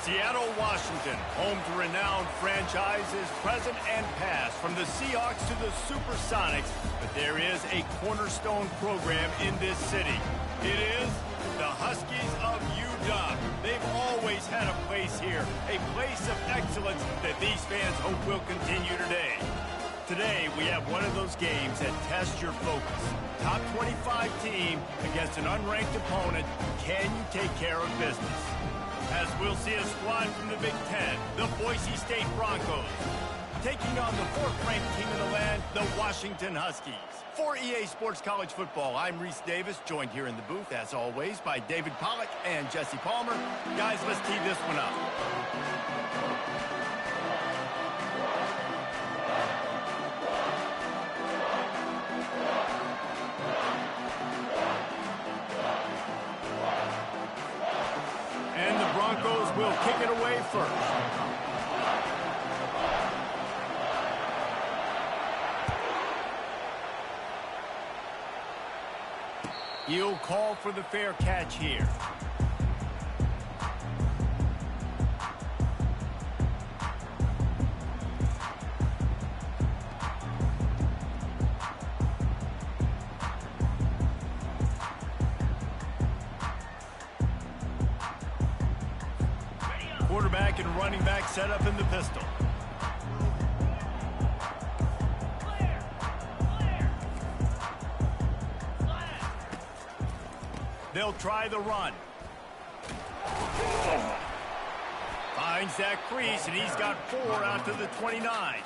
Seattle, Washington, home to renowned franchises present and past, from the Seahawks to the Supersonics. But there is a cornerstone program in this city. It is the Huskies of UW. They've always had a place here, a place of excellence that these fans hope will continue today. Today, we have one of those games that tests your focus. Top 25 team against an unranked opponent. Can you take care of business? As we'll see a squad from the Big Ten, the Boise State Broncos, taking on the fourth-ranked team in the land, the Washington Huskies. For EA Sports College Football, I'm Reese Davis, joined here in the booth, as always, by David Pollack and Jesse Palmer. Guys, let's tee this one up. And the Broncos will kick it away first. He'll call for the fair catch here. Quarterback and running back set up in the pistol. They'll try the run. Finds that crease, and he's got 4 out to the 29.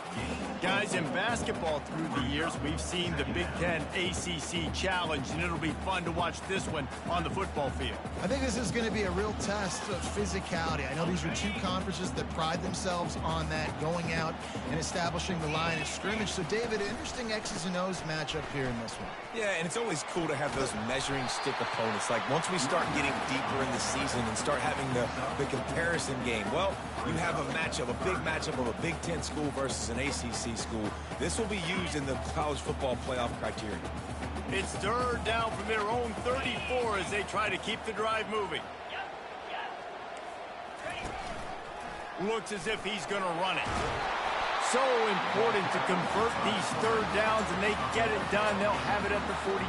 Guys, in basketball through the years, we've seen the Big Ten ACC Challenge, and it'll be fun to watch this one on the football field. I think this is going to be a real test of physicality. I know these are two conferences that pride themselves on that, going out and establishing the line of scrimmage. So, David, interesting X's and O's matchup here in this one. Yeah, and it's always cool to have those measuring stick opponents. Like, once we start getting deeper in the season and start having the comparison game, well, you have a matchup, a big matchup of a Big Ten school versus an ACC school. This will be used in the college football playoff criteria. It's third down from their own 34 as they try to keep the drive moving. Looks as if he's going to run it. So important to convert these third downs, and they get it done. They'll have it at the 42.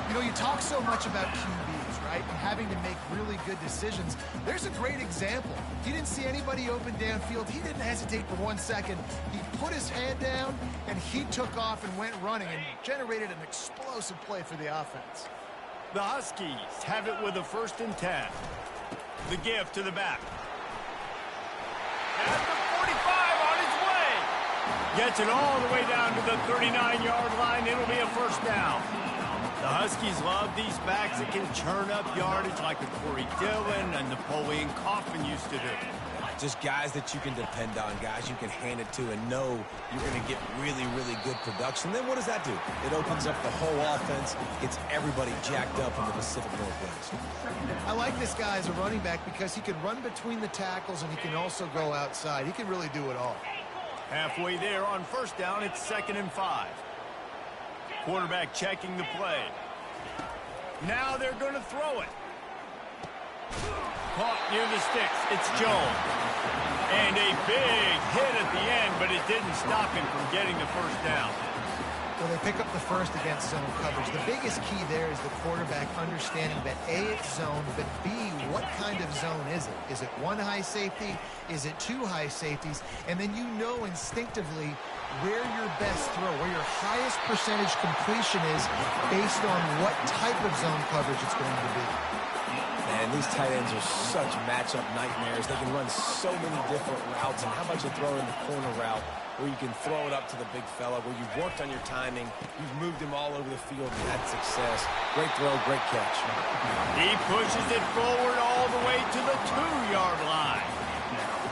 You know, you talk so much about QBs, right, and having to make really good decisions. There's a great example. He didn't see anybody open downfield. He didn't hesitate for 1 second. He put his hand down, and he took off and went running and generated an explosive play for the offense. The Huskies have it with a 1st and 10. The give to the back. At the 45 on its way. Gets it all the way down to the 39-yard line. It'll be a 1st down. The Huskies love these backs that can churn up yardage like a Corey Dillon and Napoleon Kaufman used to do. Just guys that you can depend on, guys you can hand it to and know you're going to get really, really good production. Then what does that do? It opens up the whole offense, gets everybody jacked up in the Pacific Northwest. I like this guy as a running back because he can run between the tackles and he can also go outside. He can really do it all. Halfway there on 1st down, it's 2nd and 5. Quarterback checking the play. Now they're going to throw it. Caught near the sticks. It's Jones. And a big hit at the end, but it didn't stop him from getting the 1st down. Well, they pick up the 1st against zone coverage. The biggest key there is the quarterback understanding that A, it's zone, but B, what kind of zone is it? Is it 1 high safety? Is it 2 high safeties? And then you know instinctively where your best throw, where your highest percentage completion is based on what type of zone coverage it's going to be. Man, these tight ends are such matchup nightmares. They can run so many different routes. And how about you throw in the corner route where you can throw it up to the big fella, where you've worked on your timing, you've moved him all over the field and had success. Great throw, great catch. He pushes it forward all the way to the 2-yard line.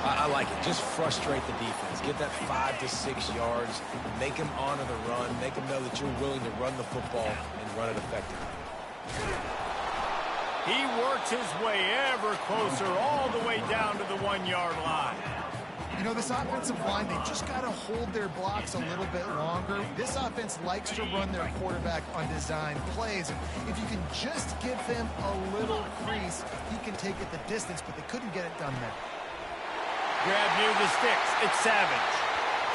I like it. Just frustrate the defense. Get that 5 to 6 yards. Make them honor the run. Make them know that you're willing to run the football and run it effectively. He works his way ever closer all the way down to the 1-yard line. You know, this offensive line, they just got to hold their blocks a little bit longer. This offense likes to run their quarterback on design plays. And if you can just give him a little crease, he can take it the distance, but they couldn't get it done there. Grab near the sticks. It's Savage.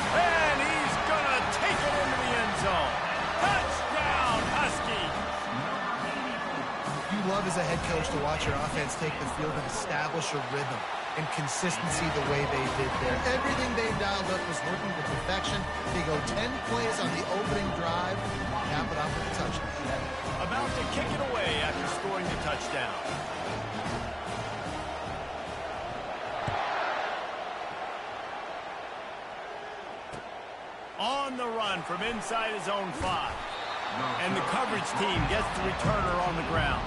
And he's going to take it into the end zone. Touchdown, Husky. You love as a head coach to watch your offense take the field and establish a rhythm and consistency the way they did there. Everything they dialed up was working to perfection. They go 10 plays on the opening drive, cap it off with a touchdown. About to kick it away after scoring the touchdown. On the run from inside his own 5. And the coverage team gets the returner on the ground.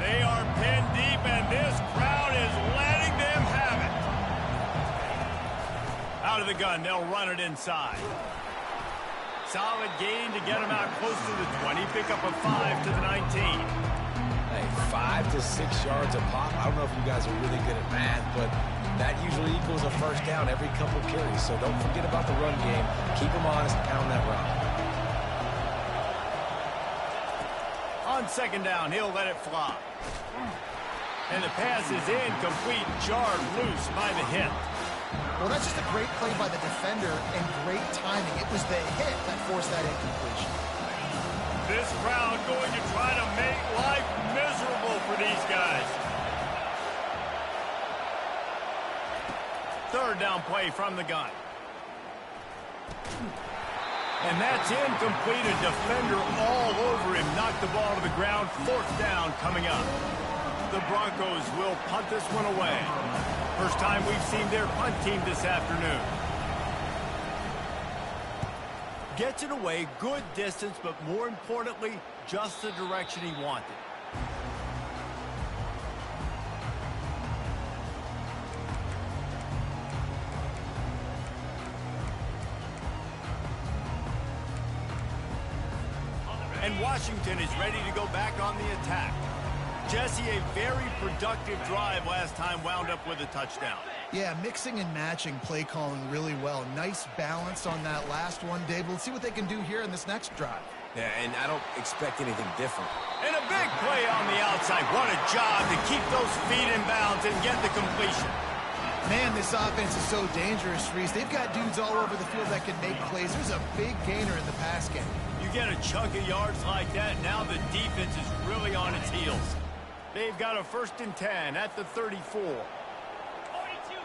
They are pinned deep, and this crowd is letting them have it. Out of the gun, they'll run it inside. Solid gain to get him out close to the 20. Pick up a 5 to the 19. Hey, 5 to 6 yards a pop. I don't know if you guys are really good at math, but that usually equals a first down every couple carries. So don't forget about the run game. Keep them honest, pound that rock. On second down, he'll let it fly. And the pass is incomplete, jarred loose by the hit. Well, that's just a great play by the defender and great timing. It was the hit that forced that incompletion. This crowd going to try to make life miserable for these guys. Third down play from the gun. And that's incomplete. A defender all over him. Knocked the ball to the ground. Fourth down coming up. The Broncos will punt this one away. First time we've seen their punt team this afternoon. Gets it away, good distance, but more importantly, just the direction he wanted. And Washington is ready to go back on the attack. Jesse, a very productive drive last time, wound up with a touchdown. Yeah, mixing and matching play calling really well. Nice balance on that last one, Dave. Let's see what they can do here in this next drive. Yeah, and I don't expect anything different. And a big play on the outside. What a job to keep those feet in bounds and get the completion. Man, this offense is so dangerous, Reese. They've got dudes all over the field that can make plays. There's a big gainer in the pass game. You get a chunk of yards like that, now the defense is really on its heels. They've got a 1st and 10 at the 34. 42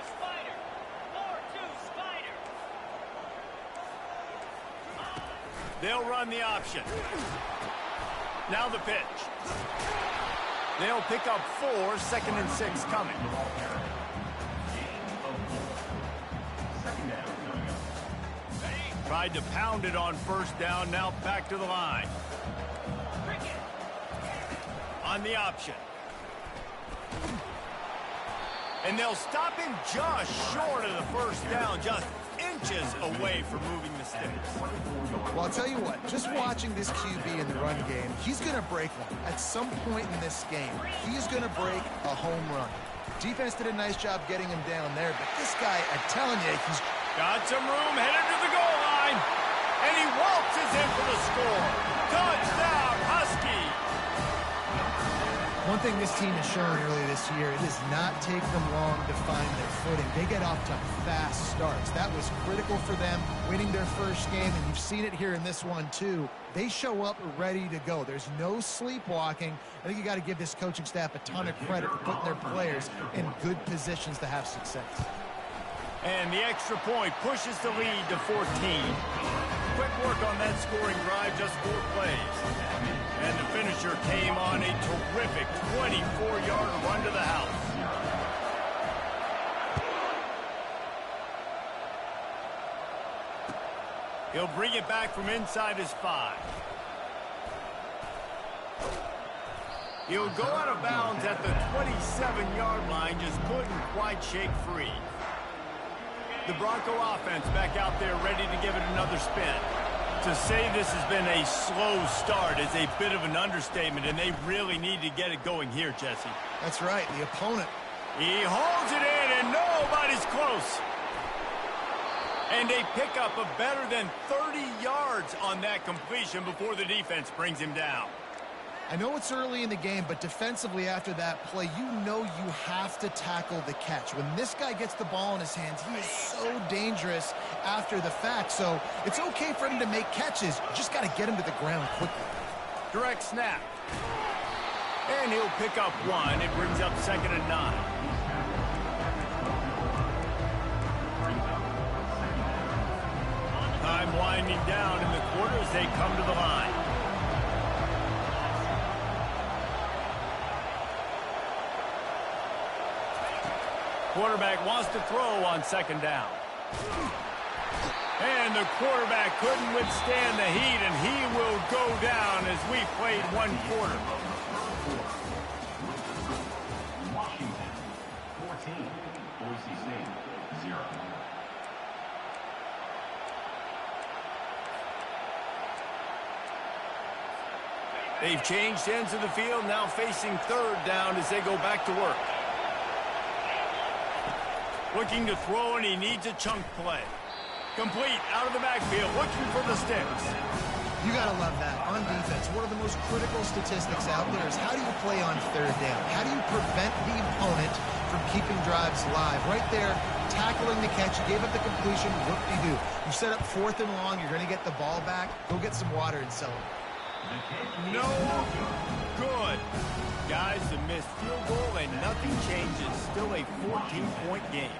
Spider. 4-2 Spider. They'll run the option. Now the pitch. They'll pick up 4, 2nd and 6 coming. Tried to pound it on 1st down, now back to the line. On the option. And they'll stop him just short of the 1st down, just inches away from moving the sticks. Well, I'll tell you what, just watching this QB in the run game, he's going to break one. At some point in this game, he's going to break a home run. Defense did a nice job getting him down there, but this guy, I'm telling you, he's got some room, headed to the goal line. And he waltzes in for the score. Touchdown, Husky. One thing this team has shown earlier this year, it does not take them long to find their footing. They get off to fast starts. That was critical for them, winning their first game, and you've seen it here in this one too. They show up ready to go. There's no sleepwalking. I think you got to give this coaching staff a ton of credit for putting their players in good positions to have success. And the extra point pushes the lead to 14. Quick work on that scoring drive, just 4 plays. And the finisher came on a terrific 24-yard run to the house. He'll bring it back from inside his 5. He'll go out of bounds at the 27-yard line, just couldn't quite shake free. The Bronco offense back out there ready to give it another spin. To say this has been a slow start is a bit of an understatement, and they really need to get it going here, Jesse. That's right. The opponent. He holds it in, and nobody's close. And a pickup of better than 30 yards on that completion before the defense brings him down. I know it's early in the game, but defensively after that play, you know you have to tackle the catch. When this guy gets the ball in his hands, he is so dangerous after the fact. So it's okay for him to make catches. You just got to get him to the ground quickly. Direct snap. And he'll pick up one. It brings up 2nd and 9. Time winding down in the quarter as they come to the line. Quarterback wants to throw on 2nd down. And the quarterback couldn't withstand the heat, and he will go down as we played 1 quarter. Washington, 14. Boise State, 0. They've changed ends of the field, now facing 3rd down as they go back to work. Looking to throw, and he needs a chunk play. Complete, out of the backfield, looking for the sticks. You got to love that. On defense, one of the most critical statistics out there is how do you play on 3rd down? How do you prevent the opponent from keeping drives live? Right there, tackling the catch. You gave up the completion. What do you do? You set up 4th and long. You're going to get the ball back. Go get some water and sell it. No good. Guys, the missed field goal, and nothing changes. Still a 14-point game.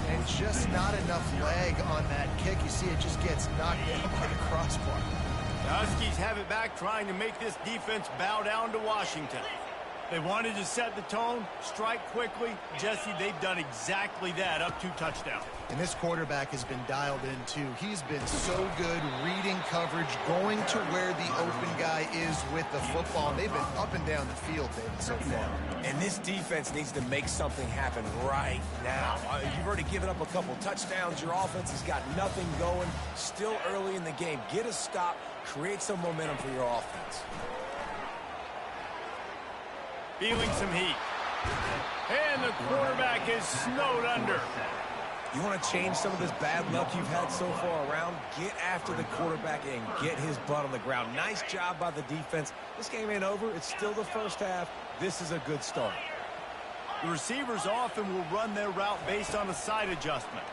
And just not enough leg on that kick. You see it just gets knocked down by the crossbar. The Huskies have it back, trying to make this defense bow down to Washington. They wanted to set the tone, strike quickly. Jesse, they've done exactly that, up 2 touchdowns. And this quarterback has been dialed in, too. He's been so good reading coverage, going to where the open guy is with the football. And they've been up and down the field, David, so far. And this defense needs to make something happen right now. You've already given up a couple touchdowns. Your offense has got nothing going. Still early in the game. Get a stop. Create some momentum for your offense. Feeling some heat. And the quarterback is snowed under. You want to change some of this bad luck you've had so far around? Get after the quarterback and get his butt on the ground. Nice job by the defense. This game ain't over. It's still the first half. This is a good start. The receivers often will run their route based on a side adjustment.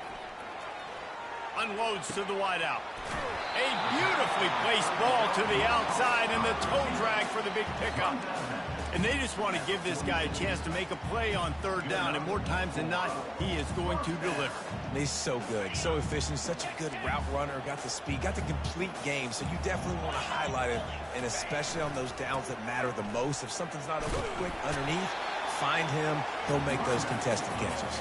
Unloads to the wideout. A beautifully placed ball to the outside, and the toe drag for the big pickup. And they just want to give this guy a chance to make a play on 3rd down, and more times than not, he is going to deliver. He's so good, so efficient, such a good route runner, got the speed, got the complete game, so you definitely want to highlight it, and especially on those downs that matter the most. If something's not over quick underneath, find him, he'll make those contested catches.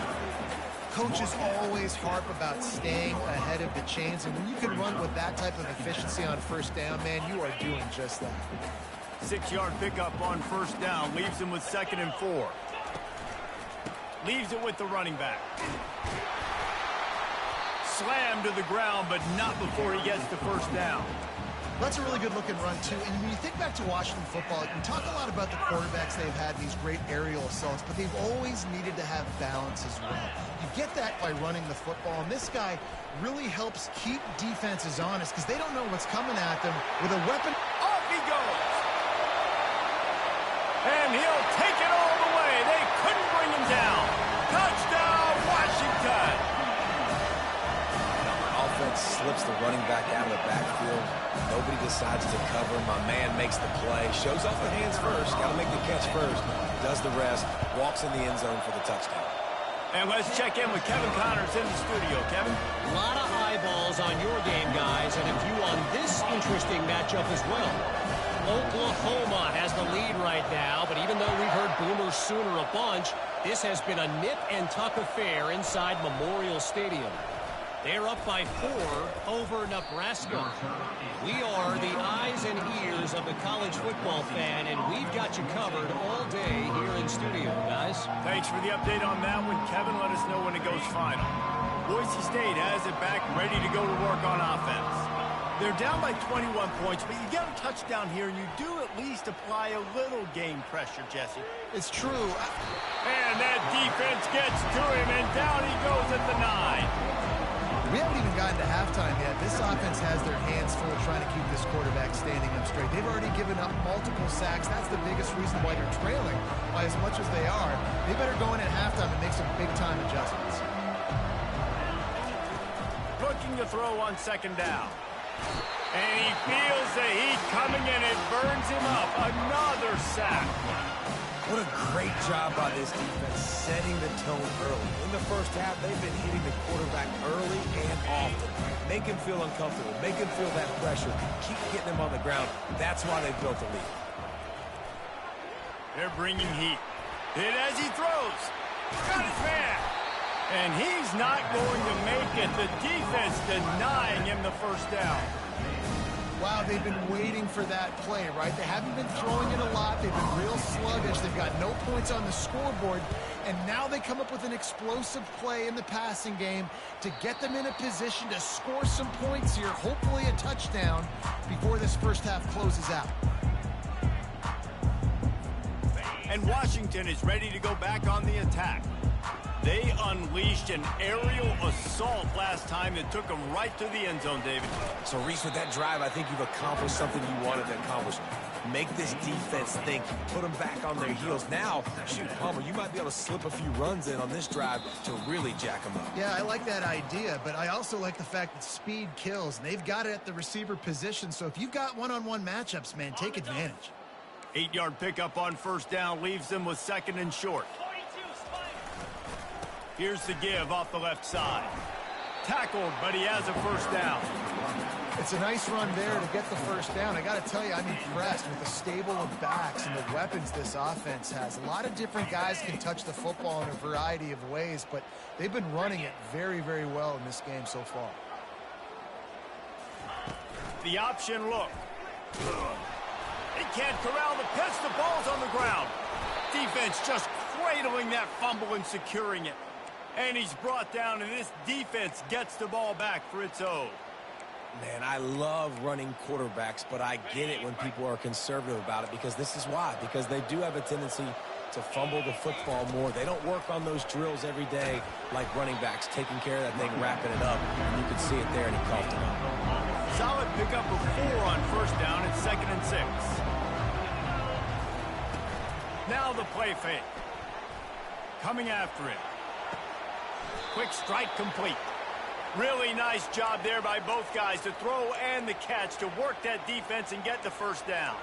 Coaches always harp about staying ahead of the chains, and when you can run with that type of efficiency on 1st down, man, you are doing just that. 6-yard pickup on 1st down, leaves him with 2nd and 4. Leaves it with the running back. Slammed to the ground, but not before he gets to 1st down. That's a really good-looking run, too. And when you think back to Washington football, you talk a lot about the quarterbacks they've had, these great aerial assaults, but they've always needed to have balance as well. You get that by running the football, and this guy really helps keep defenses honest because they don't know what's coming at them with a weapon. Off he goes! And he'll take it all the way. They couldn't bring him down. Touchdown, Washington! Offense slips the running back out of the backfield. Nobody decides to cover. My man makes the play. Shows off the hands first. Got to make the catch first. Does the rest. Walks in the end zone for the touchdown. And let's check in with Kevin Connors in the studio. Kevin? A lot of eyeballs on your game, guys, and a few on this interesting matchup as well. Oklahoma has the lead right now, but even though we've heard Boomer Sooner a bunch, this has been a nip-and-tuck affair inside Memorial Stadium. They're up by 4 over Nebraska. We are the eyes and ears of the college football fan, and we've got you covered all day here in studio, guys. Thanks for the update on that one, Kevin. Let us know when it goes final. Boise State has it back, ready to go to work on offense. They're down by 21 points, but you get a touchdown here, and you do at least apply a little game pressure, Jesse. It's true. And that defense gets to him, and down he goes at the 9. We haven't even gotten to halftime yet. This offense has their hands full trying to keep this quarterback standing up straight. They've already given up multiple sacks. That's the biggest reason why they're trailing by as much as they are. They better go in at halftime and make some big-time adjustments. Looking to throw on second down. And he feels the heat coming, and it burns him up. Another sack. What a great job by this defense setting the tone early. In the first half, they've been hitting the quarterback early and often. Make him feel uncomfortable. Make him feel that pressure. Keep getting him on the ground. That's why they built the lead. They're bringing heat. Hit as he throws. Got his man. And he's not going to make it. The defense denying him the first down. Wow, they've been waiting for that play, right? They haven't been throwing it a lot. They've been real sluggish. They've got no points on the scoreboard. And now they come up with an explosive play in the passing game to get them in a position to score some points here, hopefully a touchdown, before this first half closes out. And Washington is ready to go back on the attack. They unleashed an aerial assault last time that took them right to the end zone, David. So, Reese, with that drive, I think you've accomplished something you wanted to accomplish. Make this defense think. Put them back on their heels. Now, shoot, Palmer, you might be able to slip a few runs in on this drive to really jack them up. Yeah, I like that idea, but I also like the fact that speed kills, and they've got it at the receiver position. So if you've got one-on-one matchups, man, take advantage. 8-yard pickup on first down leaves them with second and short. Here's the give off the left side. Tackled, but he has a first down. It's a nice run there to get the first down. I got to tell you, I'm impressed with the stable of backs and the weapons this offense has. A lot of different guys can touch the football in a variety of ways, but they've been running it very, very well in this game so far. The option look. They can't corral the pitch. The ball's on the ground. Defense just cradling that fumble and securing it. And he's brought down, and this defense gets the ball back for its own. Man, I love running quarterbacks, but I get it when people are conservative about it, because this is why. Because they do have a tendency to fumble the football more. They don't work on those drills every day like running backs, taking care of that thing, wrapping it up. And you can see it there, and he coughed it up. Solid pickup of 4 on first down and 2nd and 6. Now the play fake. Coming after it. Quick strike complete. Really nice job there by both guys to throw and the catch to work that defense and get the first down.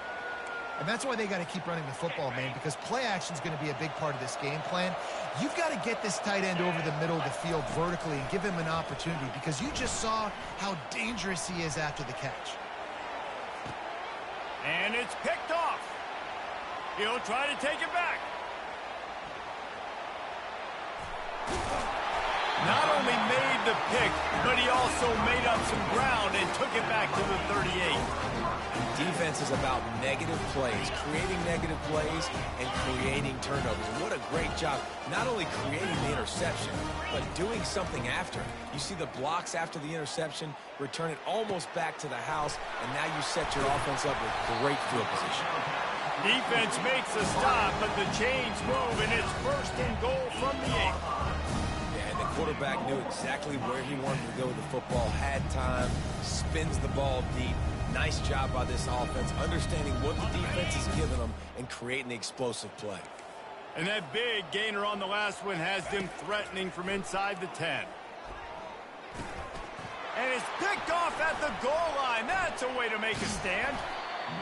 And that's why they got to keep running the football, man, because play action is going to be a big part of this game plan. You've got to get this tight end over the middle of the field vertically and give him an opportunity, because you just saw how dangerous he is after the catch. And it's picked off. He'll try to take it back. Not only made the pick, but he also made up some ground and took it back to the 38. Defense is about negative plays, creating negative plays, and creating turnovers. And what a great job, not only creating the interception, but doing something after. You see the blocks after the interception, return it almost back to the house, and now you set your offense up with great field position. Defense makes a stop, but the chains move, and it's 1st and goal from the 8. Quarterback knew exactly where he wanted to go with the football, had time, spins the ball deep. Nice job by this offense, understanding what the defense is giving them and creating the explosive play. And that big gainer on the last one has them threatening from inside the 10. And it's picked off at the goal line. That's a way to make a stand.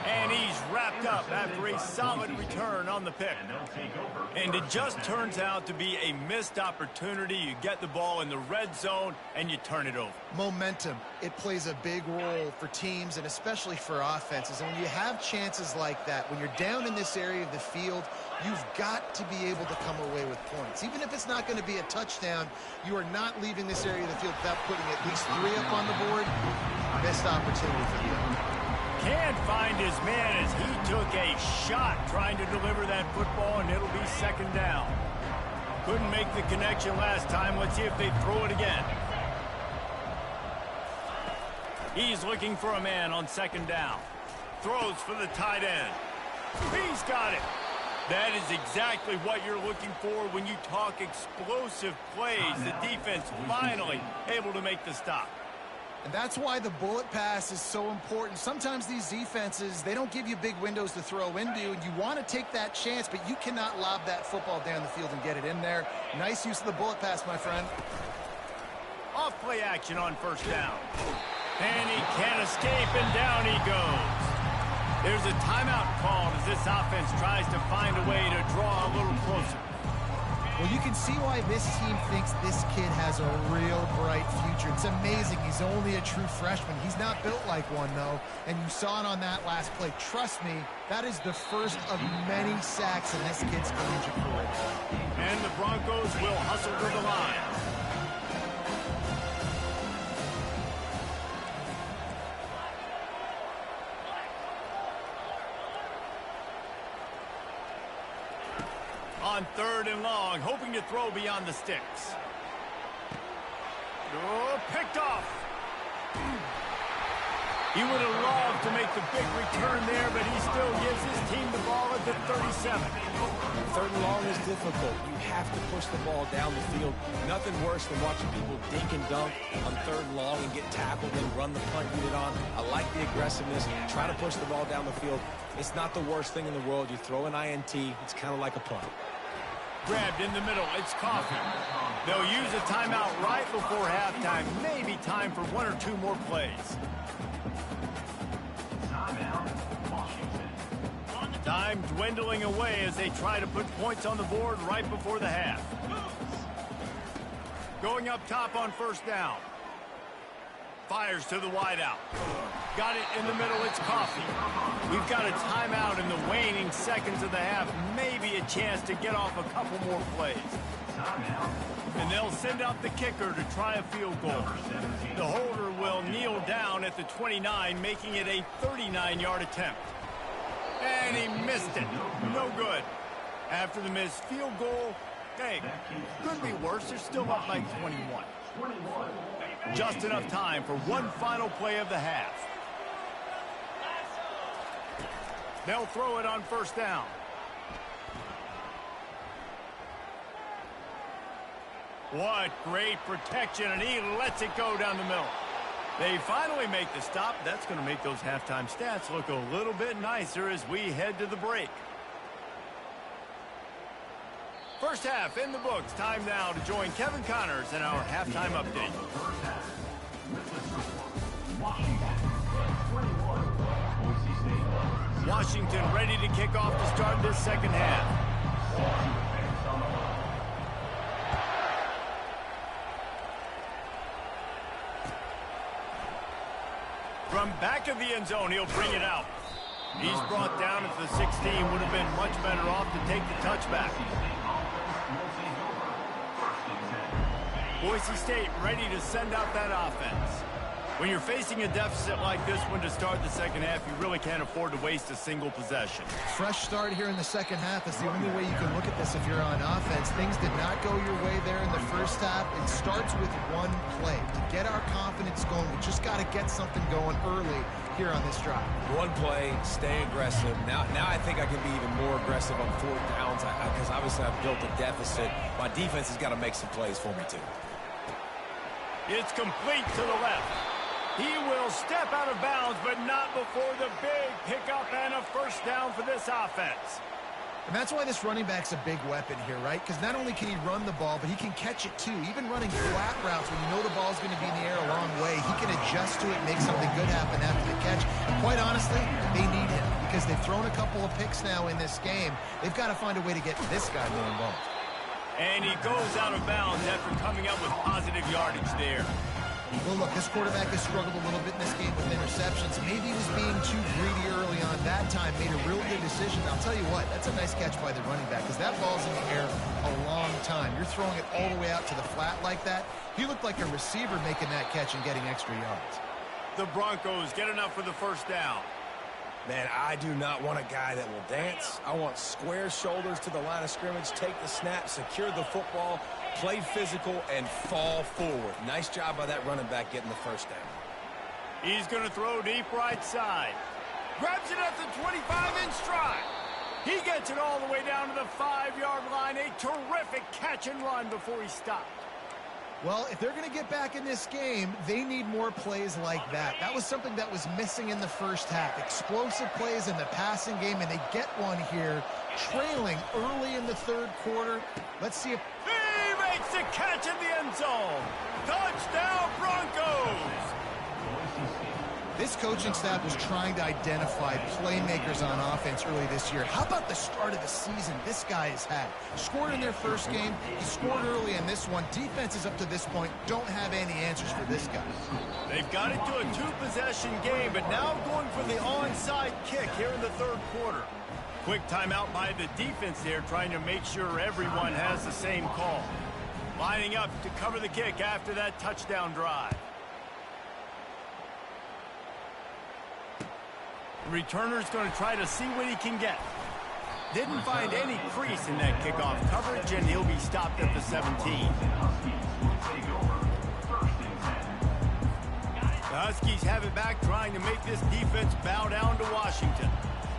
And he's wrapped up after a solid return on the pick. And it just turns out to be a missed opportunity. You get the ball in the red zone, and you turn it over. Momentum. It plays a big role for teams and especially for offenses. And when you have chances like that, when you're down in this area of the field, you've got to be able to come away with points. Even if it's not going to be a touchdown, you are not leaving this area of the field without putting at least 3 up on the board. Missed opportunity for the other. Can't find his man as he took a shot trying to deliver that football, and it'll be 2nd down. Couldn't make the connection last time. Let's see if they throw it again. He's looking for a man on second down. Throws for the tight end. He's got it. That is exactly what you're looking for when you talk explosive plays. The defense finally able to make the stop. And that's why the bullet pass is so important. Sometimes these defenses, they don't give you big windows to throw into, and you want to take that chance, but you cannot lob that football down the field and get it in there. Nice use of the bullet pass, my friend. Off play action on first down. And he can't escape, and down he goes. There's a timeout called as this offense tries to find a way to draw a little closer. Well, you can see why this team thinks this kid has a real bright future. It's amazing. He's only a true freshman. He's not built like one, though, and you saw it on that last play. Trust me, that is the first of many sacks in this kid's collegiate career. And the Broncos will hustle to the line. On third and long, hoping to throw beyond the sticks. Oh, picked off. He would have loved to make the big return there, but he still gives his team the ball at the 37. Third and long is difficult. You have to push the ball down the field. Nothing worse than watching people dink and dunk on third and long and get tackled and run the punt unit on. I like the aggressiveness. Try to push the ball down the field. It's not the worst thing in the world. You throw an INT, it's kind of like a punt. Grabbed in the middle. It's Coffee. They'll use a timeout right before halftime. Maybe time for one or two more plays. Time dwindling away as they try to put points on the board right before the half. Going up top on first down. Fires to the wideout. Got it in the middle. It's Coffee. We've got a timeout in the waning seconds of the half. Maybe a chance to get off a couple more plays. And they'll send out the kicker to try a field goal. The holder will kneel down at the 29, making it a 39-yard attempt. And he missed it. No good. After the missed field goal, hey, could be worse. They're still up by 21. Just enough time for one final play of the half. They'll throw it on first down. What great protection, and he lets it go down the middle. They finally make the stop. That's going to make those halftime stats look a little bit nicer as we head to the break. First half in the books. Time now to join Kevin Connors in our halftime update. Washington ready to kick off to start this second half. From back of the end zone, he'll bring it out. He's brought down at the 16. Would have been much better off to take the touchback. Boise State ready to send out that offense. When you're facing a deficit like this one to start the second half, you really can't afford to waste a single possession. Fresh start here in the second half is the only way you can look at this if you're on offense. Things did not go your way there in the first half. It starts with one play. To get our confidence going, we just got to get something going early here on this drive. One play, stay aggressive. Now I think I can be even more aggressive on fourth downs because obviously I've built a deficit. My defense has got to make some plays for me too. It's complete to the left. He will step out of bounds, but not before the big pickup and a first down for this offense. And that's why this running back's a big weapon here, right? Because not only can he run the ball, but he can catch it too. Even running flat routes when you know the ball's going to be in the air a long way, he can adjust to it, make something good happen after the catch. And quite honestly, they need him because they've thrown a couple of picks now in this game. They've got to find a way to get this guy more involved. And he goes out of bounds after coming up with positive yardage there. Well, look, this quarterback has struggled a little bit in this game with interceptions. Maybe he was being too greedy early on. That time made a real good decision. I'll tell you what, that's a nice catch by the running back because that ball's in the air a long time. You're throwing it all the way out to the flat like that. He looked like a receiver making that catch and getting extra yards. The Broncos get enough for the first down. Man, I do not want a guy that will dance. I want square shoulders to the line of scrimmage, take the snap, secure the football, play physical, and fall forward. Nice job by that running back getting the first down. He's going to throw deep right side. Grabs it at the 25 in stride. He gets it all the way down to the 5-yard line. A terrific catch and run before he stopped. Well, if they're going to get back in this game, they need more plays like that. That was something that was missing in the first half. Explosive plays in the passing game, and they get one here, trailing early in the third quarter. Let's see if... He makes the catch in the end zone. Touchdown, Broncos! This coaching staff was trying to identify playmakers on offense early this year. How about the start of the season this guy has had? Scored in their first game. He scored early in this one. Defenses up to this point don't have any answers for this guy. They've got it to a two-possession game, but now going for the onside kick here in the third quarter. Quick timeout by the defense there, trying to make sure everyone has the same call. Lining up to cover the kick after that touchdown drive. The returner's going to try to see what he can get. Didn't find any crease in that kickoff coverage, and he'll be stopped at the 17. The Huskies have it back, trying to make this defense bow down to Washington.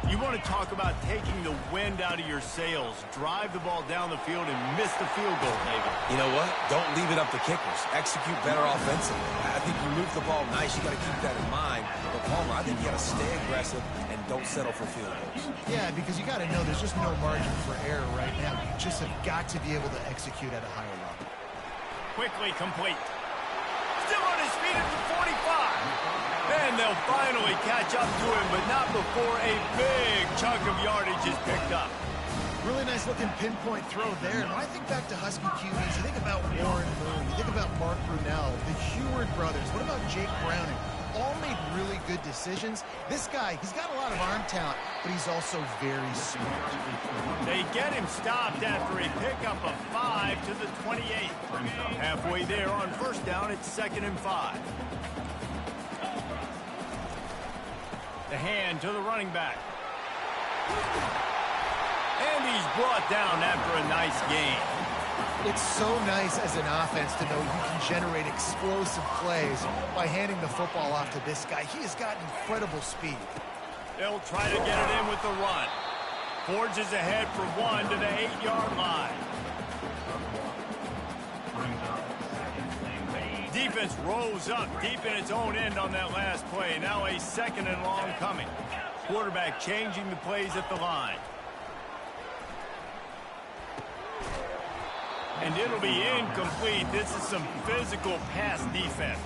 You want to talk about taking the wind out of your sails. Drive the ball down the field and miss the field goal, David. You know what? Don't leave it up to kickers. Execute better offensively. I think you move the ball nice. You got to keep that in mind. But Palmer, I think you got to stay aggressive and don't settle for field goals. Yeah, because you got to know there's just no margin for error right now. You just have got to be able to execute at a higher level. Quickly complete. Still on his feet at the 45. And they'll finally catch up to him, but not before a big chunk of yardage is picked up. Really nice looking pinpoint throw there. And when I think back to Husky QBs, you think about Warren Moon, you think about Mark Brunell, the Heward brothers. What about Jake Browning? All made really good decisions. This guy, he's got a lot of arm talent, but he's also very smart. They get him stopped after a pickup of 5 to the 28. Halfway there on first down, it's 2nd and 5. The hand to the running back. And he's brought down after a nice gain. It's so nice as an offense to know you can generate explosive plays by handing the football off to this guy. He has got incredible speed. They'll try to get it in with the run. Forges ahead for 1 to the 8-yard line. Defense rolls up deep in its own end on that last play. Now a 2nd and long coming. Quarterback changing the plays at the line. And it'll be incomplete. This is some physical pass defense.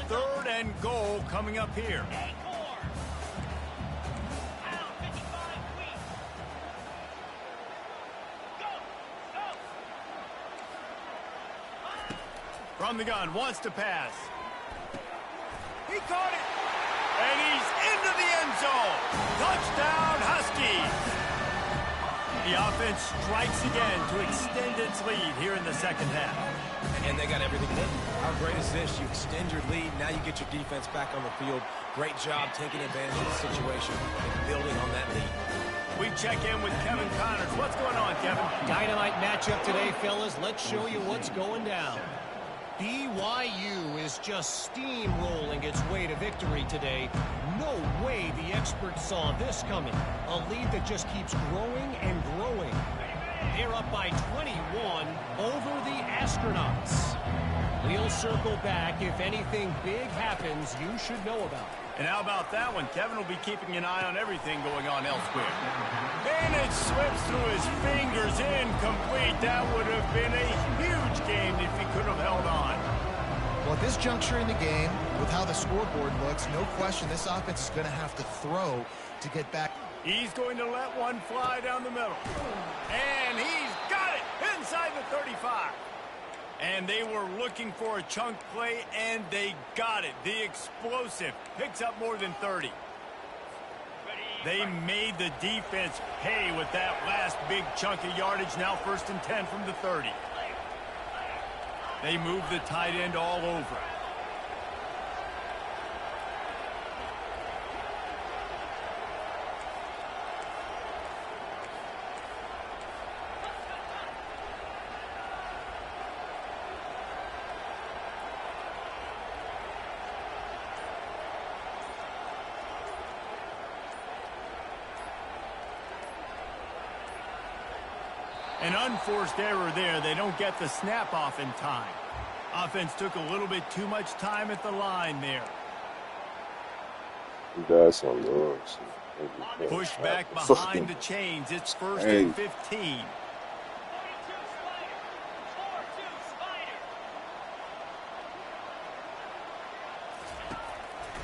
Third and goal coming up here. From the gun, wants to pass. He caught it. And he's into the end zone. Touchdown, Huskies. The offense strikes again to extend its lead here in the second half. And they got everything in. How great is this? You extend your lead. Now you get your defense back on the field. Great job taking advantage of the situation and building on that lead. We check in with Kevin Connors. What's going on, Kevin? Dynamite matchup today, fellas. Let's show you what's going down. BYU is just steamrolling its way to victory today. No way the experts saw this coming. A lead that just keeps growing and growing. They're up by 21 over the Astronauts. We'll circle back. If anything big happens, you should know about it. And how about that one? Kevin will be keeping an eye on everything going on elsewhere. And it slips through his fingers, incomplete. That would have been a huge game if he could have held on. Well, at this juncture in the game, with how the scoreboard looks, no question this offense is going to have to throw to get back. He's going to let one fly down the middle. And he's got it inside the 35. And they were looking for a chunk play, and they got it. The explosive picks up more than 30. They made the defense pay with that last big chunk of yardage. Now 1st and 10 from the 30. They move the tight end all over. An unforced error there. They don't get the snap off in time. Offense took a little bit too much time at the line there. That's on the Pushed back behind the chains. It's 1st and 15.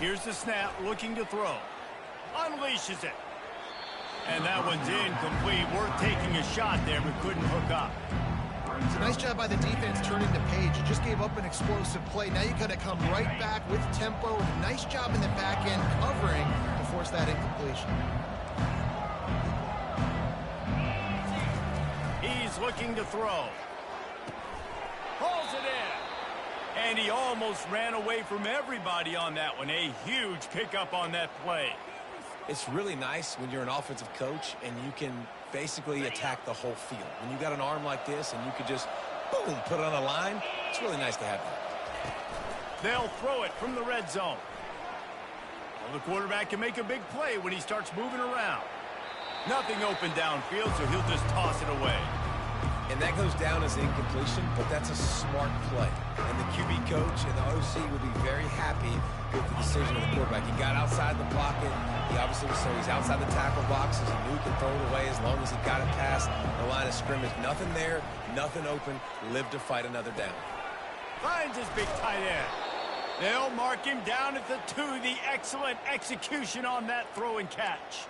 Here's the snap, looking to throw. Unleashes it. And that one's incomplete. Worth taking a shot there, but couldn't hook up. It's a nice job by the defense turning the page. You just gave up an explosive play. Now you got to come right back with tempo. And a nice job in the back end covering to force that incompletion. He's looking to throw. Pulls it in. And he almost ran away from everybody on that one. A huge pickup on that play. It's really nice when you're an offensive coach and you can basically attack the whole field. When you got an arm like this and you could just, boom, put it on a line, it's really nice to have that. They'll throw it from the red zone. Well, the quarterback can make a big play when he starts moving around. Nothing open downfield, so he'll just toss it away. And that goes down as incompletion, but that's a smart play. And the QB coach and the OC would be very happy with the decision of the quarterback. He got outside the pocket. He obviously so he's outside the tackle boxes. He knew he could throw it away as long as he got it past the line of scrimmage. Nothing there, nothing open. Lived to fight another down. Finds his big tight end. They'll mark him down at the 2. The excellent execution on that throw and catch.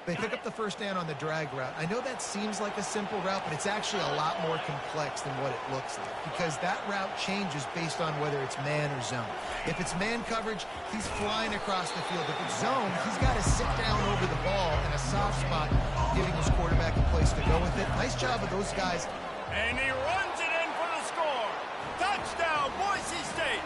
They pick up the first down on the drag route. I know that seems like a simple route, but it's actually a lot more complex than what it looks like because that route changes based on whether it's man or zone. If it's man coverage, he's flying across the field. If it's zone, he's got to sit down over the ball in a soft spot, giving his quarterback a place to go with it. Nice job of those guys. And he runs it in for the score. Touchdown, Boise State.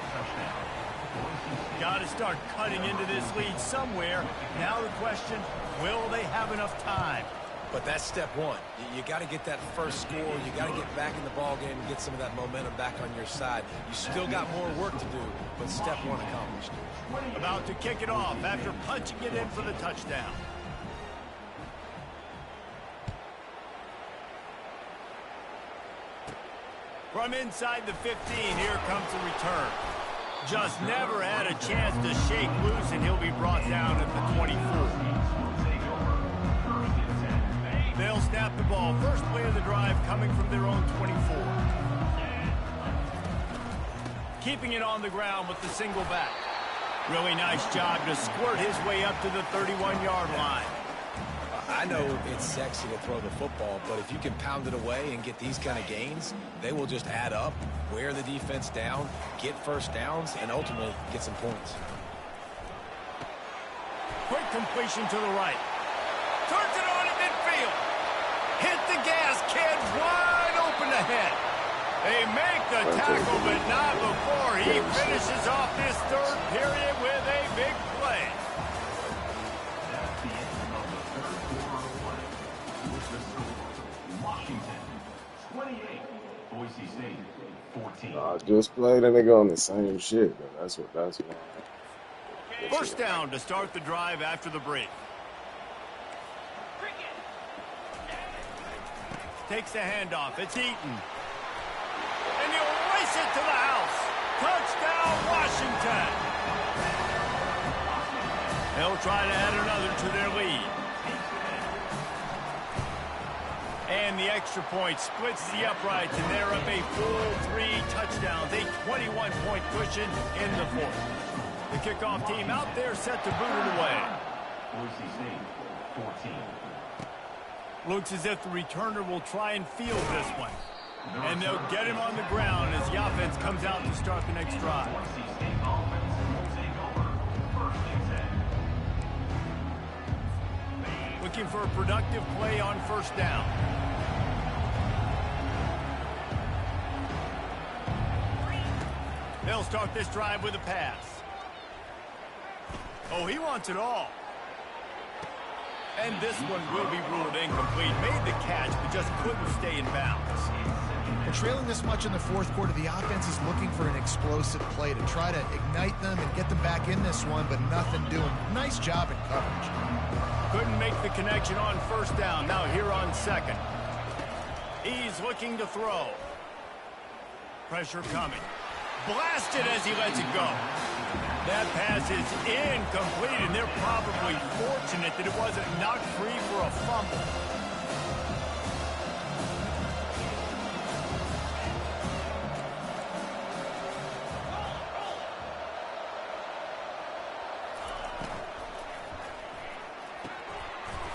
Got to start cutting into this lead somewhere. Now the question, will they have enough time? But that's step one. You got to get that first score. You got to get back in the ball game and get some of that momentum back on your side. You still got more work to do, but step one accomplished. About to kick it off after punching it in for the touchdown. From inside the 15, here comes the return. Just never had a chance to shake loose, and he'll be brought down at the 24. They'll snap the ball. First play of the drive coming from their own 24. Keeping it on the ground with the single back. Really nice job to squirt his way up to the 31-yard line. I know it's sexy to throw the football, but if you can pound it away and get these kind of gains, they will just add up, wear the defense down, get first downs, and ultimately get some points. Quick completion to the right. Turns it on in midfield. Hit the gas, kids, wide open ahead. They make the tackle, but not before he finishes off this third period with a big play. Washington, 28. Boise State, 14. I just played and they go on the same shit, but that's why. First down to start the drive after the break. Takes the handoff. It's Eaton. And he'll race it to the house. Touchdown, Washington. They'll try to add another to their lead. And the extra point splits the uprights, and they're up a full 3 touchdowns, a 21-point cushion in the fourth. The kickoff team out there set to boot it away. Boise State, 14. Looks as if the returner will try and field this one. And they'll get him on the ground as the offense comes out to start the next drive. Boise State offense will take over. First and 10. Looking for a productive play on first down. They'll start this drive with a pass. Oh, he wants it all. And this one will be ruled incomplete. Made the catch, but just couldn't stay in bounds. Well, trailing this much in the fourth quarter, the offense is looking for an explosive play to try to ignite them and get them back in this one, but nothing doing. Nice job in coverage. Couldn't make the connection on first down. Now here on second. He's looking to throw. Pressure coming. Blasted as he lets it go. That pass is incomplete, and they're probably fortunate that it wasn't knocked free for a fumble.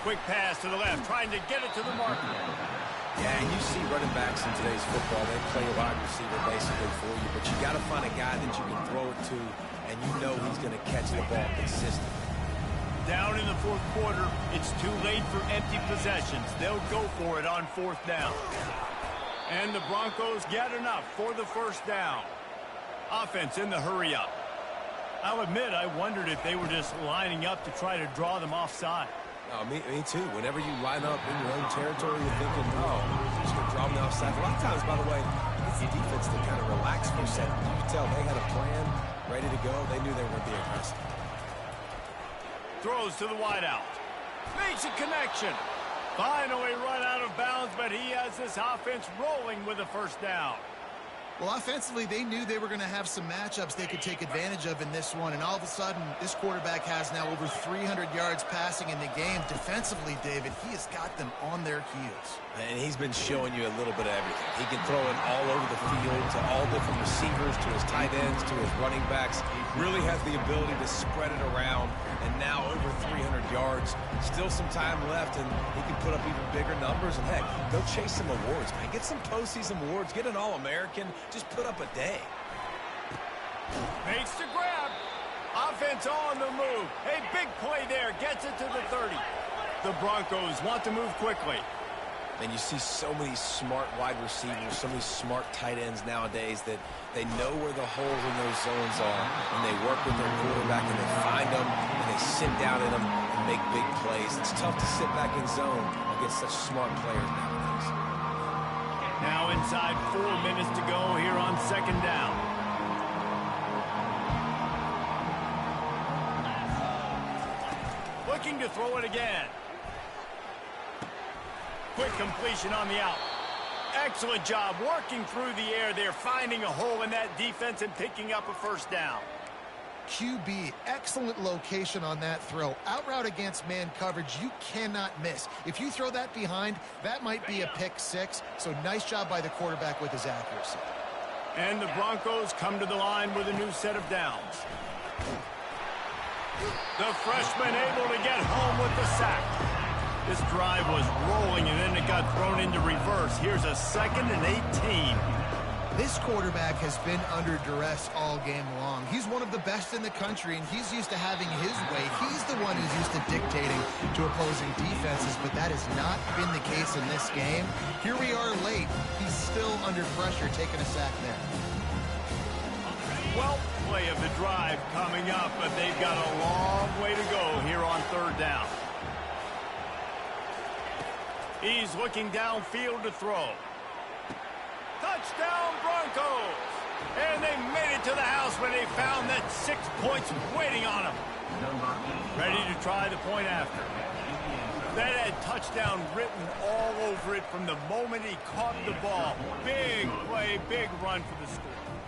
Quick pass to the left, trying to get it to the marker. Yeah, and you see running backs in today's football, they play a wide receiver basically for you, but you got to find a guy that you can throw it to, and you know he's going to catch the ball consistently. Down in the fourth quarter, it's too late for empty possessions. They'll go for it on fourth down. And the Broncos get enough for the first down. Offense in the hurry up. I'll admit, I wondered if they were just lining up to try to draw them offside. Oh, me too. Whenever you line up in your own territory, you're thinking, oh, just going to draw me offside. A lot of times, by the way, it's the defense that kind of relaxed for a second. You could tell they had a plan, ready to go. They knew they were going to be aggressive. Throws to the wideout. Makes a connection. Finally run out of bounds, but he has this offense rolling with a first down. Well, offensively, they knew they were going to have some matchups they could take advantage of in this one, and all of a sudden, this quarterback has now over 300 yards passing in the game. Defensively, David, he has got them on their heels. And he's been showing you a little bit of everything. He can throw it all over the field to all different receivers, to his tight ends, to his running backs. He really has the ability to spread it around, and now over 300 yards. Still some time left, and he can put up even bigger numbers. And, heck, go chase some awards, man. Get some postseason awards. Get an All-American. Just put up a day. Makes the grab. Offense on the move. A big play there. Gets it to the 30. The Broncos want to move quickly. And you see so many smart wide receivers, so many smart tight ends nowadays that they know where the holes in those zones are, and they work with their quarterback, and they find them, and they sit down in them and make big plays. It's tough to sit back in zone against such smart players nowadays. Now inside 4 minutes to go here on second down. Looking to throw it again. Quick completion on the out. Excellent job working through the air there, finding a hole in that defense and picking up a first down. QB, excellent location on that throw. Out route against man coverage, you cannot miss. If you throw that behind, that might be a pick six. So nice job by the quarterback with his accuracy. And the Broncos come to the line with a new set of downs. The freshman able to get home with the sack. This drive was rolling, and then it got thrown into reverse. Here's a 2nd and 18. This quarterback has been under duress all game long. He's one of the best in the country, and he's used to having his way. He's the one who's used to dictating to opposing defenses, but that has not been the case in this game. Here we are late. He's still under pressure, taking a sack there. Well, play of the drive coming up, but they've got a long way to go here on third down. He's looking downfield to throw. Touchdown, Broncos! And they made it to the house when they found that 6 points waiting on them. Ready to try the point after. That had touchdown written all over it from the moment he caught the ball. Big play, big run for the score.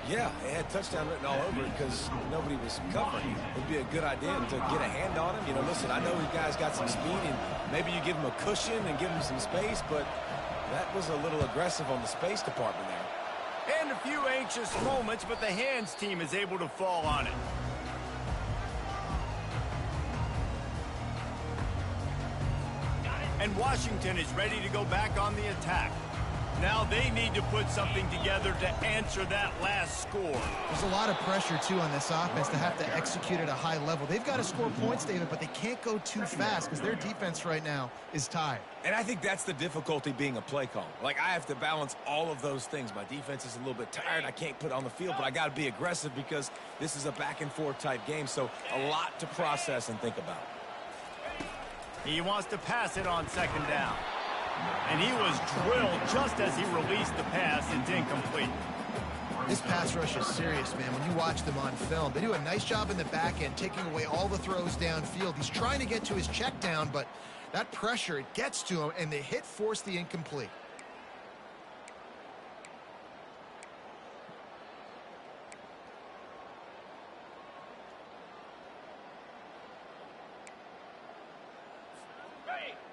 Yeah, it had touchdown written all over it because nobody was covering. It would be a good idea to get a hand on him. You know, listen, I know you guys got some speed, and maybe you give him a cushion and give him some space, but that was a little aggressive on the space department there. And a few anxious moments, but the hands team is able to fall on it. And Washington is ready to go back on the attack. Now they need to put something together to answer that last score. There's a lot of pressure, too, on this offense to have to execute at a high level. They've got to score points, David, but they can't go too fast because their defense right now is tired. And I think that's the difficulty being a play call. Like, I have to balance all of those things. My defense is a little bit tired. I can't put it on the field, but I got to be aggressive because this is a back-and-forth type game, so a lot to process and think about. He wants to pass it on second down. And he was drilled just as he released the pass. It's incomplete. This pass rush is serious, man. When you watch them on film, they do a nice job in the back end, taking away all the throws downfield. He's trying to get to his check down, but that pressure, it gets to him, and the hit forced the incomplete.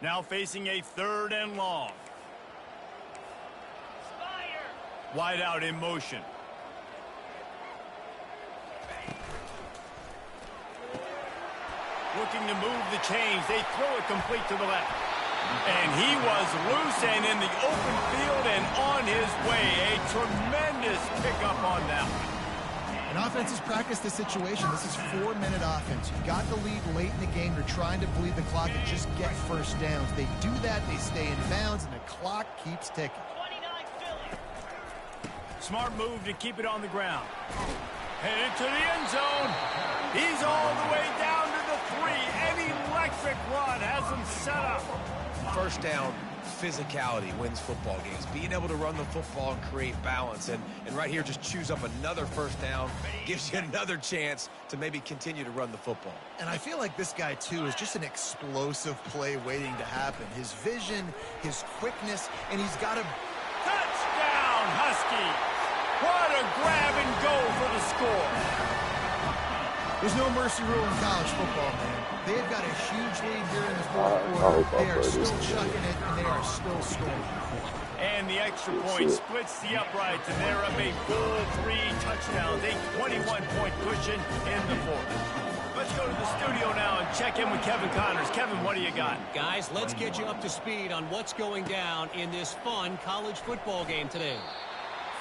Now facing a 3rd and long. Wide out in motion. Looking to move the chains. They throw it complete to the left. And he was loose and in the open field and on his way. A tremendous pickup on that one. And offenses practice this situation. This is 4-minute offense. You got the lead late in the game. You're trying to bleed the clock and just get first downs. They do that, they stay in bounds, and the clock keeps ticking. Smart move to keep it on the ground. Headed to the end zone. He's all the way down to the 3. An electric run has him set up. First down, physicality wins football games. Being able to run the football and create balance. And right here, just choose up another first down. Gives you another chance to maybe continue to run the football. And I feel like this guy, too, is just an explosive play waiting to happen. His vision, his quickness, and he's got a... Touchdown, Husky! What a grab and go for the score. There's no mercy rule in college football, man. They've got a huge lead here in the 4th quarter. They are still chucking it, and they are still scoring. And the extra point splits the uprights, and they're up a full 3 touchdowns, a 21-point cushion in the 4th. Let's go to the studio now and check in with Kevin Connors. Kevin, what do you got? Guys, let's get you up to speed on what's going down in this fun college football game today.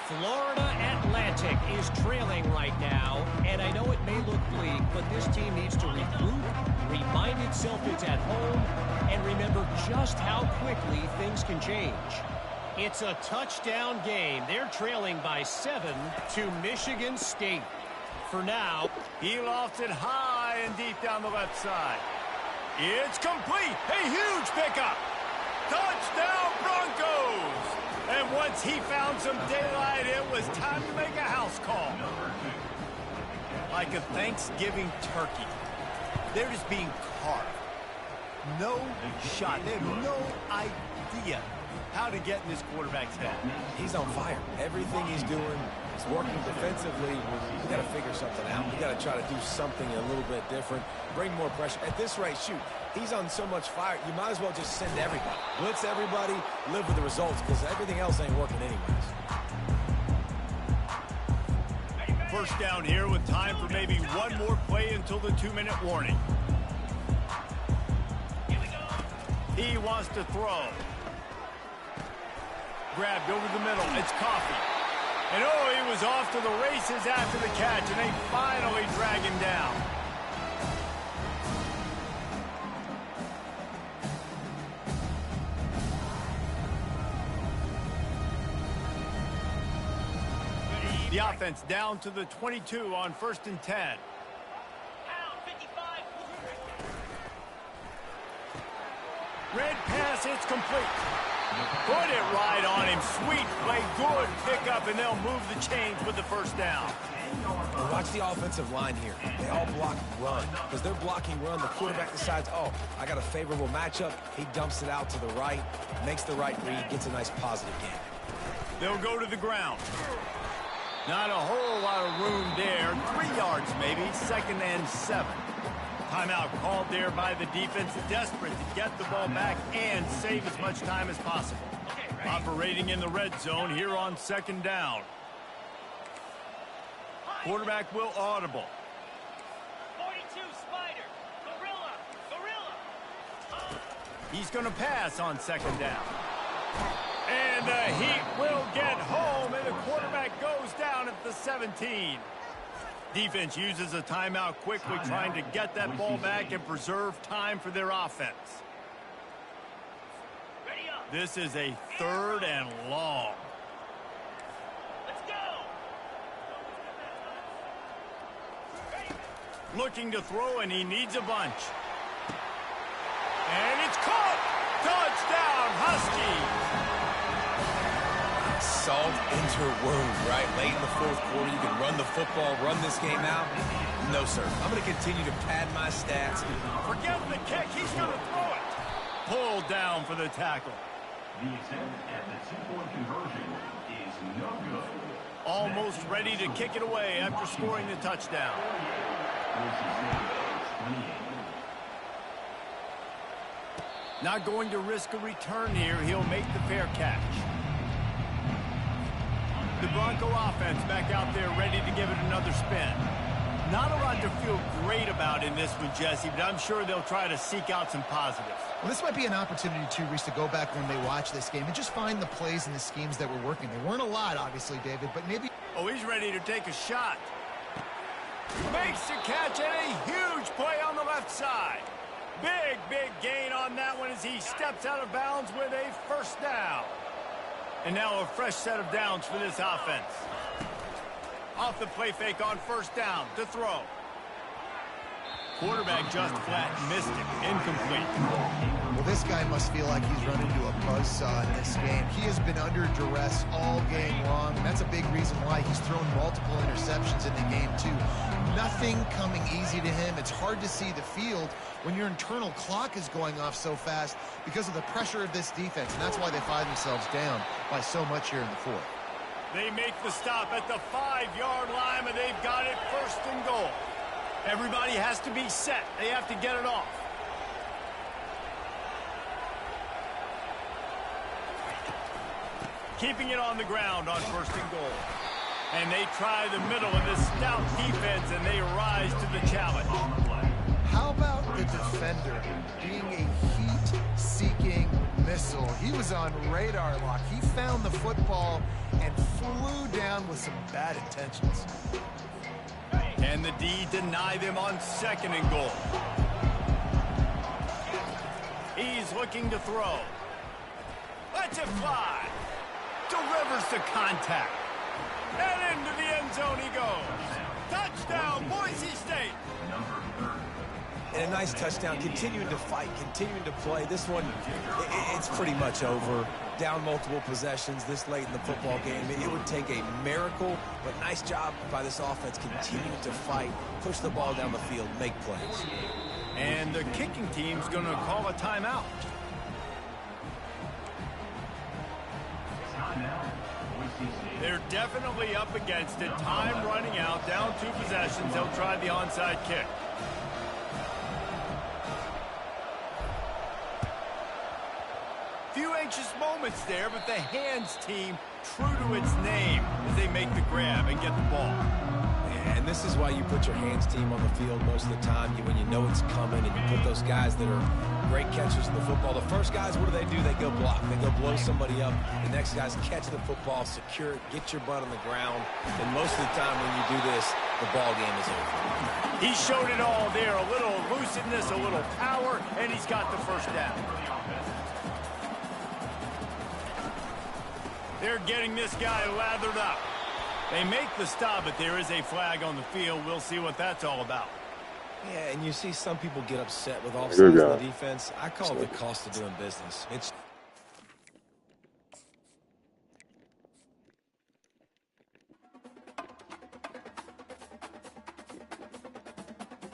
Florida Atlantic is trailing right now, and I know it may look bleak, but this team needs to regroup, remind itself it's at home, and remember just how quickly things can change. It's a touchdown game. They're trailing by 7 to Michigan State. For now, he lofts it high and deep down the left side. It's complete. A huge pickup. Touchdown Broncos. And once he found some daylight, it was time to make a house call. Like a Thanksgiving turkey. They're just being carved. No shot. They have no idea how to get in this quarterback's head. He's on fire. Everything he's doing is working defensively. We got to figure something out. We got to try to do something a little bit different. Bring more pressure. At this rate, shoot, he's on so much fire, you might as well just send everybody. Blitz everybody, live with the results, because everything else ain't working anyways. First down here with time for maybe one more play until the 2-minute warning. He wants to throw. Grabbed over the middle. It's Coffee. And oh, he was off to the races after the catch, and they finally drag him down. The offense down to the 22 on 1st and 10. Red pass, it's complete. Put it right on him. Sweet play, good pickup, and they'll move the chains with the first down. Well, watch the offensive line here. They all block run. Because they're blocking run, the quarterback decides, oh, I got a favorable matchup. He dumps it out to the right, makes the right read, gets a nice positive gain. They'll go to the ground. Not a whole lot of room there. 3 yards maybe, 2nd and 7. Timeout called there by the defense, desperate to get the ball back and save as much time as possible. Operating in the red zone here on 2nd down. Quarterback will audible. 42 Spider. Gorilla. He's going to pass on 2nd down. And the Heat will get home, and the quarterback goes down at the 17. Defense uses a timeout quickly, trying to get that ball back and preserve time for their offense. This is a 3rd and long. Let's go. Looking to throw, and he needs a bunch. And it's caught! Touchdown, Huskies! Salt into wound, right? Late in the 4th quarter, you can run the football, run this game out. No, sir. I'm going to continue to pad my stats. Forget the kick. He's going to throw it. Pulled down for the tackle. The attempt at the 2-point conversion is no good. Almost ready to kick it away after scoring the touchdown. Not going to risk a return here. He'll make the fair catch. The Bronco offense back out there ready to give it another spin. Not a lot to feel great about in this one, Jesse, but I'm sure they'll try to seek out some positives. Well, this might be an opportunity, too, Reese, to go back when they watch this game and just find the plays and the schemes that were working. There weren't a lot, obviously, David, but maybe... Oh, he's ready to take a shot. Makes the catch and a huge play on the left side. Big, big gain on that one as he steps out of bounds with a first down. And now a fresh set of downs for this offense. Off the play fake on first down to throw. Quarterback just flat missed it. Incomplete. Well, this guy must feel like he's run into a buzzsaw in this game. He has been under duress all game long, and that's a big reason why he's thrown multiple interceptions in the game, too. Nothing coming easy to him. It's hard to see the field when your internal clock is going off so fast because of the pressure of this defense, and that's why they find themselves down by so much here in the fourth. They make the stop at the 5-yard line, and they've got it first and goal. Everybody has to be set. They have to get it off. Keeping it on the ground on first and goal. And they try the middle of this stout defense, and they rise to the challenge. How about the defender being a heat-seeking missile? He was on radar lock. He found the football and flew down with some bad intentions. Can the D deny them on second and goal? He's looking to throw. Lets it fly. Delivers the contact. And into the end zone he goes. Touchdown, Boise State. And a nice touchdown, continuing to fight, continuing to play. This one, it's pretty much over. Down multiple possessions this late in the football game. It would take a miracle, but nice job by this offense continuing to fight, push the ball down the field, make plays. And the kicking team's going to call a timeout. They're definitely up against it. Time running out, down 2 possessions. They'll try the onside kick. Few anxious moments there, but the hands team true to its name as they make the grab and get the ball. And this is why you put your hands team on the field most of the time when you know it's coming, and you put those guys that are great catchers of the football. The first guys, what do? They go block. They go blow somebody up. The next guys catch the football, secure it, get your butt on the ground. And most of the time when you do this, the ball game is over. He showed it all there. A little elusiveness, a little power, and he's got the first down. They're getting this guy lathered up. They make the stop, but there is a flag on the field. We'll see what that's all about. Yeah, and you see some people get upset with offsides in the defense. I call it the cost of doing business. It's